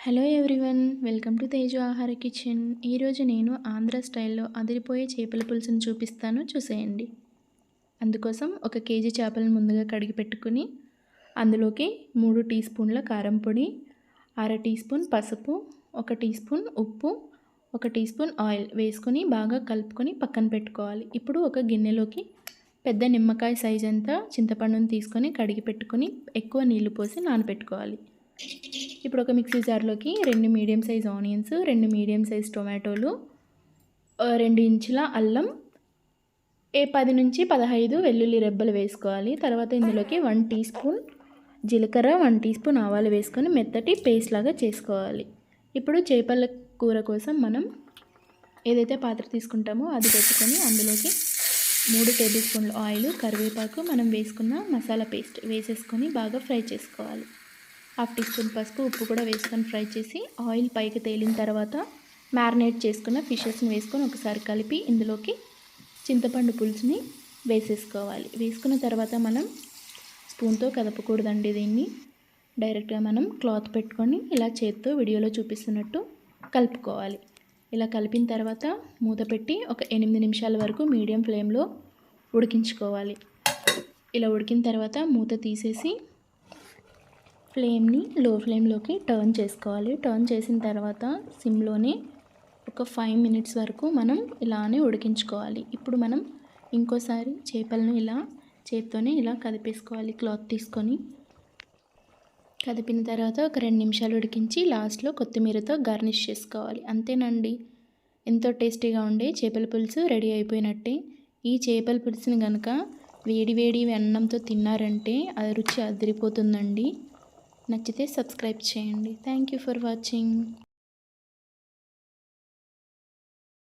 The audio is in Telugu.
Hello everyone, welcome to Teju ఆహార కిచెన్. ఈరోజు నేను ఆంధ్ర స్టైల్లో అదిరిపోయే చేపల పులుసుని చూపిస్తాను, చూసేయండి. అందుకోసం 1 కేజీ చేపలను ముందుగా కడిగి పెట్టుకుని అందులోకి 3 టీ స్పూన్ల కారం పొడి, అర టీ స్పూన్ పసుపు, 1 టీ స్పూన్ ఉప్పు, 1 టీ స్పూన్ ఆయిల్ వేసుకొని బాగా కలుపుకొని పక్కన పెట్టుకోవాలి. ఇప్పుడు ఒక గిన్నెలోకి పెద్ద నిమ్మకాయ సైజ్ అంతా చింతపండుని తీసుకొని కడిగి పెట్టుకొని ఎక్కువ నీళ్లు పోసి నానబెట్టుకోవాలి. ఇప్పుడు ఒక మిక్సీ జార్లోకి 2 medium size onions, 2 medium size టొమాటోలు, 2 ఇంచుల అల్లం, 10 నుంచి 15 వెల్లుల్లి రెబ్బలు వేసుకోవాలి. తర్వాత ఇందులోకి 1 టీ స్పూన్ జీలకర్ర, 1 టీ స్పూన్ ఆవాలు వేసుకొని మెత్తటి పేస్ట్ లాగా చేసుకోవాలి. ఇప్పుడు చేపల కూర కోసం మనం ఏదైతే పాత్ర తీసుకుంటామో అది పెట్టుకొని అందులోకి 3 టేబుల్ స్పూన్ల ఆయిల్, కరివేపాకు, మనం వేసుకున్న మసాలా పేస్ట్ వేసేసుకొని బాగా ఫ్రై చేసుకోవాలి. 1/2 టీ స్పూన్ పసుపు, ఉప్పు కూడా వేసుకొని ఫ్రై చేసి ఆయిల్ పైకి తేలిన తర్వాత మ్యారినేట్ చేసుకున్న ఫిషెస్ని వేసుకొని ఒకసారి కలిపి ఇందులోకి చింతపండు పులుసుని వేసేసుకోవాలి. వేసుకున్న తర్వాత మనం స్పూన్తో కదపకూడదండి, దీన్ని డైరెక్ట్గా మనం క్లాత్ పెట్టుకొని ఇలా చేత్తో వీడియోలో చూపిస్తున్నట్టు కలుపుకోవాలి. ఇలా కలిపిన తర్వాత మూత పెట్టి ఒక 8 నిమిషాల వరకు మీడియం ఫ్లేమ్లో ఉడికించుకోవాలి. ఇలా ఉడికిన తర్వాత మూత తీసేసి ఫ్లేమ్ని లో ఫ్లేమ్లోకి టర్న్ చేసుకోవాలి. టర్న్ చేసిన తర్వాత సిమ్లోనే ఒక 5 మినిట్స్ వరకు మనం ఇలానే ఉడికించుకోవాలి. ఇప్పుడు మనం ఇంకోసారి చేపలను ఇలా చేత్తోనే ఇలా కదిపేసుకోవాలి. క్లాత్ తీసుకొని కదిపిన తర్వాత ఒక 2 నిమిషాలు ఉడికించి లాస్ట్లో కొత్తిమీరతో గార్నిష్ చేసుకోవాలి. అంతేనండి, ఎంతో టేస్టీగా ఉండే చేపల పులుసు రెడీ అయిపోయినట్టే. ఈ చేపల పులుసుని కనుక వేడి వేడి అన్నంతో తిన్నారంటే అది రుచి అదిరిపోతుందండి. నచ్చితే సబ్స్క్రైబ్ చేయండి. Thank you for watching.